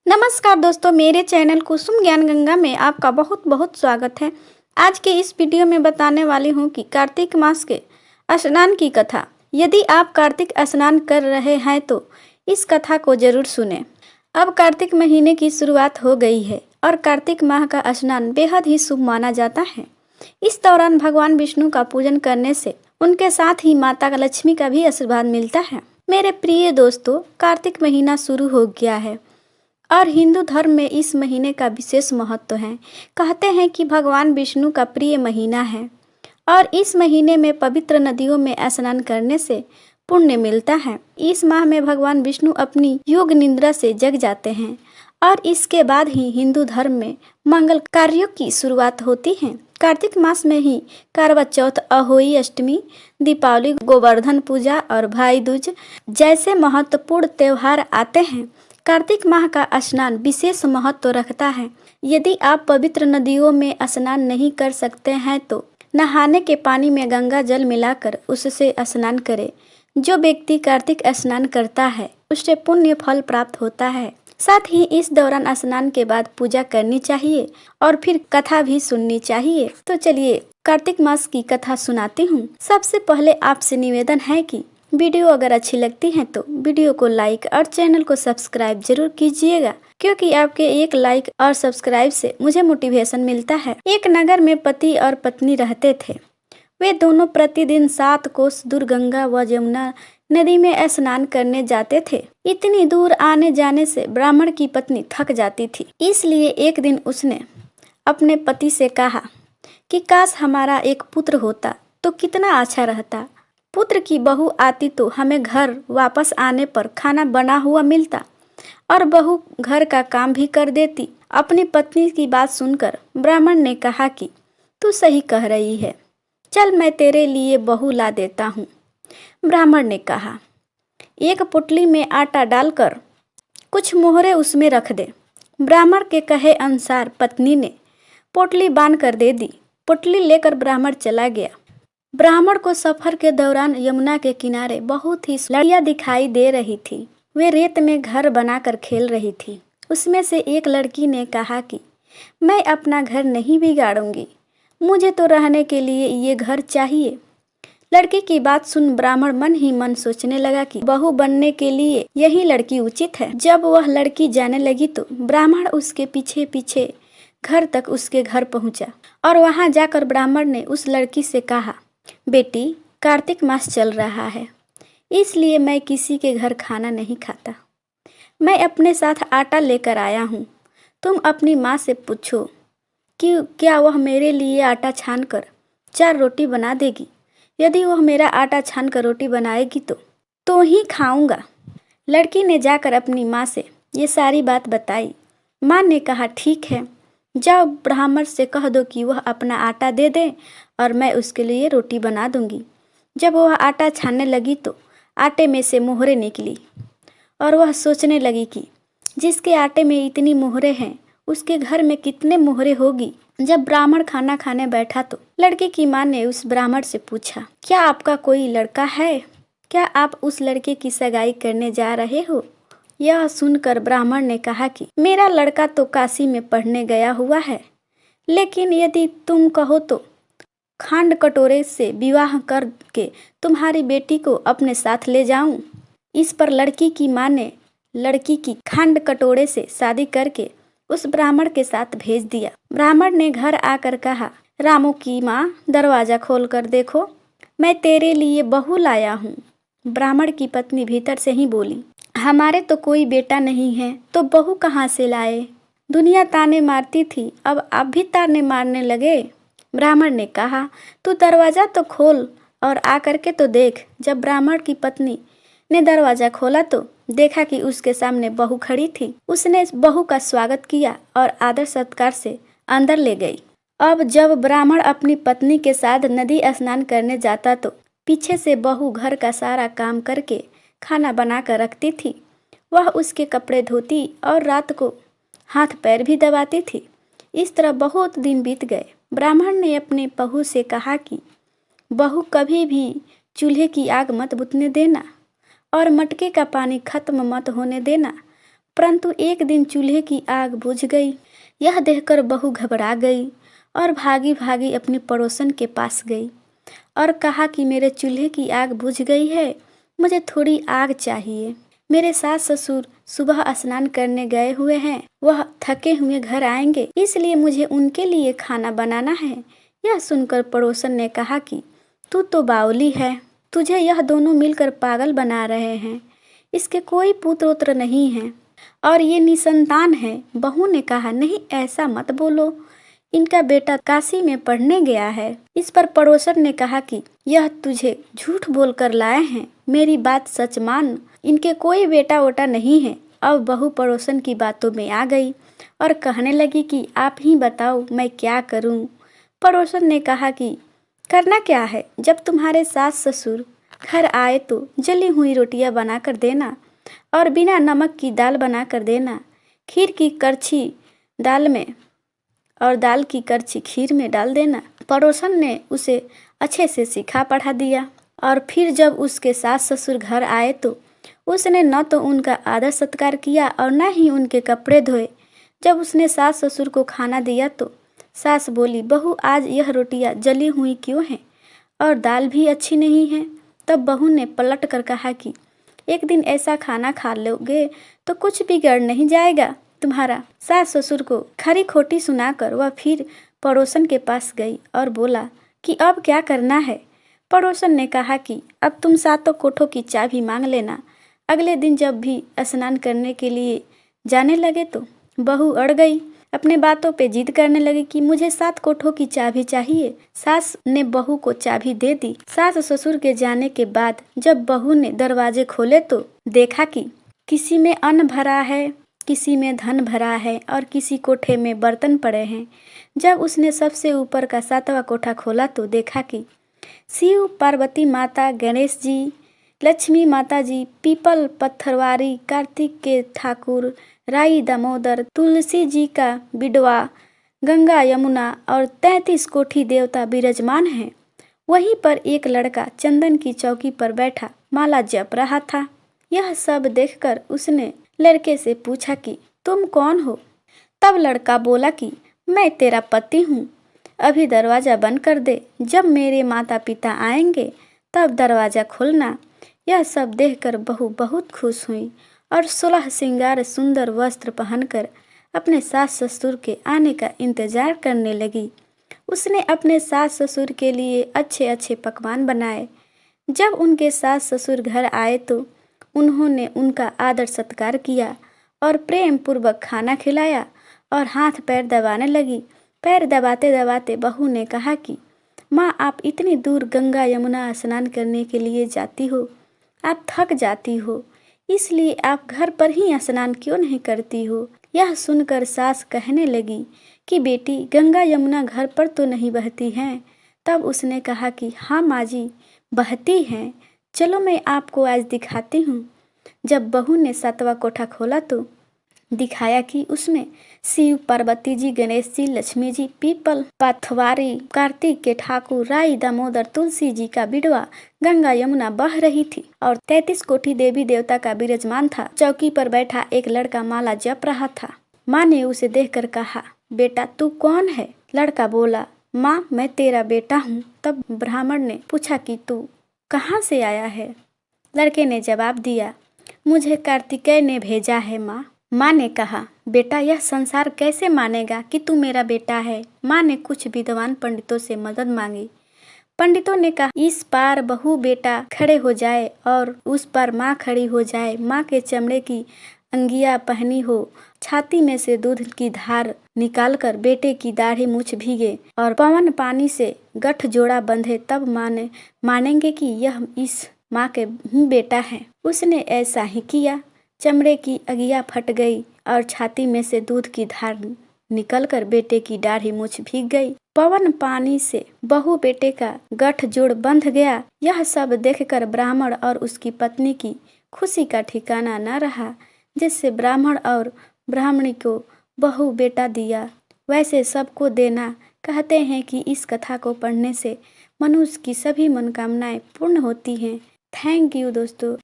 नमस्कार दोस्तों, मेरे चैनल कुसुम ज्ञान गंगा में आपका बहुत बहुत स्वागत है। आज के इस वीडियो में बताने वाली हूँ कि कार्तिक मास के स्नान की कथा। यदि आप कार्तिक स्नान कर रहे हैं तो इस कथा को जरूर सुनें। अब कार्तिक महीने की शुरुआत हो गई है और कार्तिक माह का स्नान बेहद ही शुभ माना जाता है। इस दौरान भगवान विष्णु का पूजन करने से उनके साथ ही माता लक्ष्मी का भी आशीर्वाद मिलता है। मेरे प्रिय दोस्तों, कार्तिक महीना शुरू हो गया है और हिंदू धर्म में इस महीने का विशेष महत्व है। कहते हैं कि भगवान विष्णु का प्रिय महीना है और इस महीने में पवित्र नदियों में स्नान करने से पुण्य मिलता है। इस माह में भगवान विष्णु अपनी योग निद्रा से जग जाते हैं और इसके बाद ही हिंदू धर्म में मंगल कार्यों की शुरुआत होती है। कार्तिक मास में ही करवा चौथ, अहोई अष्टमी, दीपावली, गोवर्धन पूजा और भाई दूज जैसे महत्वपूर्ण त्योहार आते हैं। कार्तिक माह का स्नान विशेष महत्व रखता है। यदि आप पवित्र नदियों में स्नान नहीं कर सकते हैं तो नहाने के पानी में गंगा जल मिलाकर उससे स्नान करें। जो व्यक्ति कार्तिक स्नान करता है उसे पुण्य फल प्राप्त होता है। साथ ही इस दौरान स्नान के बाद पूजा करनी चाहिए और फिर कथा भी सुननी चाहिए। तो चलिए कार्तिक मास की कथा सुनाती हूँ। सबसे पहले आपसे निवेदन है कि वीडियो अगर अच्छी लगती है तो वीडियो को लाइक और चैनल को सब्सक्राइब जरूर कीजिएगा, क्योंकि आपके एक लाइक और सब्सक्राइब से मुझे मोटिवेशन मिलता है। एक नगर में पति और पत्नी रहते थे। वे दोनों प्रतिदिन 7 कोस दूर गंगा व यमुना नदी में स्नान करने जाते थे। इतनी दूर आने जाने से ब्राह्मण की पत्नी थक जाती थी, इसलिए एक दिन उसने अपने पति से कहा कि काश हमारा एक पुत्र होता तो कितना अच्छा रहता। पुत्र की बहू आती तो हमें घर वापस आने पर खाना बना हुआ मिलता और बहू घर का काम भी कर देती। अपनी पत्नी की बात सुनकर ब्राह्मण ने कहा कि तू सही कह रही है, चल मैं तेरे लिए बहू ला देता हूँ। ब्राह्मण ने कहा, एक पुटली में आटा डालकर कुछ मोहरे उसमें रख दे। ब्राह्मण के कहे अनुसार पत्नी ने पोटली बांध कर दे दी। पोटली लेकर ब्राह्मण चला गया। ब्राह्मण को सफर के दौरान यमुना के किनारे बहुत ही लड़कियां दिखाई दे रही थी। वे रेत में घर बनाकर खेल रही थी। उसमें से एक लड़की ने कहा कि मैं अपना घर नहीं बिगाड़ूंगी, मुझे तो रहने के लिए ये घर चाहिए। लड़की की बात सुन ब्राह्मण मन ही मन सोचने लगा कि बहू बनने के लिए यही लड़की उचित है। जब वह लड़की जाने लगी तो ब्राह्मण उसके पीछे पीछे घर तक उसके घर पहुंचा और वहां जाकर ब्राह्मण ने उस लड़की से कहा, बेटी, कार्तिक मास चल रहा है, इसलिए मैं किसी के घर खाना नहीं खाता। मैं अपने साथ आटा लेकर आया हूँ। तुम अपनी माँ से पूछो कि क्या वह मेरे लिए आटा छानकर 4 रोटी बना देगी। यदि वह मेरा आटा छानकर रोटी बनाएगी तो ही खाऊंगा। लड़की ने जाकर अपनी माँ से ये सारी बात बताई। माँ ने कहा, ठीक है, जाओ ब्राह्मण से कह दो कि वह अपना आटा दे दे और मैं उसके लिए रोटी बना दूंगी। जब वह आटा छानने लगी तो आटे में से मोहरे निकली और वह सोचने लगी कि जिसके आटे में इतनी मोहरे हैं उसके घर में कितने मोहरे होगी। जब ब्राह्मण खाना खाने बैठा तो लड़की की माँ ने उस ब्राह्मण से पूछा, क्या आपका कोई लड़का है? क्या आप उस लड़के की सगाई करने जा रहे हो? यह सुनकर ब्राह्मण ने कहा कि मेरा लड़का तो काशी में पढ़ने गया हुआ है, लेकिन यदि तुम कहो तो खांड कटोरे से विवाह करके तुम्हारी बेटी को अपने साथ ले जाऊं। इस पर लड़की की माँ ने लड़की की खांड कटोरे से शादी करके उस ब्राह्मण के साथ भेज दिया। ब्राह्मण ने घर आकर कहा, रामू की माँ, दरवाजा खोल कर देखो, मैं तेरे लिए बहू लाया हूँ। ब्राह्मण की पत्नी भीतर से ही बोली, हमारे तो कोई बेटा नहीं है तो बहू कहाँ से लाए? दुनिया ताने मारती थी, अब आप भी ताने मारने लगे। ब्राह्मण ने कहा, तू दरवाजा तो खोल और आकर के तो देख। जब ब्राह्मण की पत्नी ने दरवाजा खोला तो देखा कि उसके सामने बहू खड़ी थी। उसने बहू का स्वागत किया और आदर सत्कार से अंदर ले गई। अब जब ब्राह्मण अपनी पत्नी के साथ नदी स्नान करने जाता तो पीछे से बहू घर का सारा काम करके खाना बना कर रखती थी। वह उसके कपड़े धोती और रात को हाथ पैर भी दबाती थी। इस तरह बहुत दिन बीत गए। ब्राह्मण ने अपने बहू से कहा कि बहू, कभी भी चूल्हे की आग मत बुझने देना और मटके का पानी खत्म मत होने देना। परंतु एक दिन चूल्हे की आग बुझ गई। यह देखकर बहू घबरा गई और भागी भागी अपनी पड़ोसन के पास गई और कहा कि मेरे चूल्हे की आग बुझ गई है, मुझे थोड़ी आग चाहिए। मेरे सास ससुर सुबह स्नान करने गए हुए हैं, वह थके हुए घर आएंगे, इसलिए मुझे उनके लिए खाना बनाना है। यह सुनकर पड़ोसन ने कहा कि तू तो बावली है, तुझे यह दोनों मिलकर पागल बना रहे हैं। इसके कोई पुत्र उत्र नहीं है और ये निसंतान है। बहू ने कहा, नहीं ऐसा मत बोलो, इनका बेटा काशी में पढ़ने गया है। इस पर पड़ोसन ने कहा कि यह तुझे झूठ बोलकर लाए हैं, मेरी बात सच मान, इनके कोई बेटा वोटा नहीं है। अब बहू पड़ोसन की बातों में आ गई और कहने लगी कि आप ही बताओ मैं क्या करूं। पड़ोसन ने कहा कि करना क्या है, जब तुम्हारे सास ससुर घर आए तो जली हुई रोटियां बना कर देना और बिना नमक की दाल बना कर देना, खीर की करछी दाल में और दाल की करछी खीर में डाल देना। पड़ोसन ने उसे अच्छे से सिखा पढ़ा दिया और फिर जब उसके सास ससुर घर आए तो उसने न तो उनका आदर सत्कार किया और न ही उनके कपड़े धोए। जब उसने सास ससुर को खाना दिया तो सास बोली, बहू आज यह रोटियां जली हुई क्यों हैं और दाल भी अच्छी नहीं है। तब बहू ने पलट कर कहा कि एक दिन ऐसा खाना खा लोगे तो कुछ बिगड़ नहीं जाएगा तुम्हारा। सास ससुर को खरी खोटी सुनाकर वह फिर पड़ोसन के पास गई और बोला कि अब क्या करना है। पड़ोसन ने कहा कि अब तुम सातों कोठों की चाबी मांग लेना, अगले दिन जब भी स्नान करने के लिए जाने लगे तो बहू अड़ गई, अपने बातों पे जिद करने लगी कि मुझे 7 कोठों की चाबी चाहिए। सास ने बहू को चाबी दे दी। सास ससुर के जाने के बाद जब बहू ने दरवाजे खोले तो देखा कि किसी में अन्न भरा है, किसी में धन भरा है और किसी कोठे में बर्तन पड़े हैं। जब उसने सबसे ऊपर का 7वां कोठा खोला तो देखा कि शिव पार्वती माता, गणेश जी, लक्ष्मी माता जी, पीपल पत्थरवारी, कार्तिक के ठाकुर, राई दामोदर, तुलसी जी का बिडवा, गंगा यमुना और 33 कोठी देवता विराजमान हैं। वहीं पर एक लड़का चंदन की चौकी पर बैठा माला जप रहा था। यह सब देखकर उसने लड़के से पूछा कि तुम कौन हो। तब लड़का बोला कि मैं तेरा पति हूँ, अभी दरवाज़ा बंद कर दे, जब मेरे माता पिता आएंगे तब दरवाज़ा खोलना। यह सब देखकर बहू बहुत खुश हुई और 16 श्रृंगार सुंदर वस्त्र पहनकर अपने सास ससुर के आने का इंतजार करने लगी। उसने अपने सास ससुर के लिए अच्छे अच्छे पकवान बनाए। जब उनके सास ससुर घर आए तो उन्होंने उनका आदर सत्कार किया और प्रेम पूर्वक खाना खिलाया और हाथ पैर दबाने लगी। पैर दबाते दबाते बहू ने कहा कि माँ, आप इतनी दूर गंगा यमुना स्नान करने के लिए जाती हो, आप थक जाती हो, इसलिए आप घर पर ही स्नान क्यों नहीं करती हो। यह सुनकर सास कहने लगी कि बेटी, गंगा यमुना घर पर तो नहीं बहती हैं। तब उसने कहा कि हाँ माँ जी, बहती हैं, चलो मैं आपको आज दिखाती हूँ। जब बहू ने 7वां कोठा खोला तो दिखाया कि उसमें शिव पार्वती जी, गणेश जी, लक्ष्मी जी, पीपल पाथवारी, कार्तिक के ठाकुर, राई दामोदर, तुलसी जी का बिडवा, गंगा यमुना बह रही थी और 33 कोठी देवी देवता का विराजमान था। चौकी पर बैठा एक लड़का माला जप रहा था। माँ ने उसे देखकर कहा, बेटा तू कौन है। लड़का बोला, माँ मैं तेरा बेटा हूँ। तब ब्राह्मण ने पूछा कि तू कहाँ से आया है। लड़के ने जवाब दिया, मुझे कार्तिकेय ने भेजा है माँ। माँ ने कहा, बेटा यह संसार कैसे मानेगा कि तू मेरा बेटा है। माँ ने कुछ विद्वान पंडितों से मदद मांगी। पंडितों ने कहा, इस पार बहू बेटा खड़े हो जाए और उस पार माँ खड़ी हो जाए। माँ के चमड़े की अंगिया पहनी हो, छाती में से दूध की धार निकालकर बेटे की दाढ़ी मूछ भीगे और पवन पानी से गठ जोड़ा बंधे, तब मानेंगे कि यह इस माँ के ही बेटा है। उसने ऐसा ही किया। चमड़े की अगिया फट गई और छाती में से दूध की धार निकलकर बेटे की दाढ़ी मूछ भीग गई। पवन पानी से बहू बेटे का गठ जोड़ बंध गया। यह सब देखकर ब्राह्मण और उसकी पत्नी की खुशी का ठिकाना न रहा। जिससे ब्राह्मण और ब्राह्मणी को बहू बेटा दिया, वैसे सबको देना। कहते हैं कि इस कथा को पढ़ने से मनुष्य की सभी मनोकामनाएं पूर्ण होती हैं। थैंक यू दोस्तों।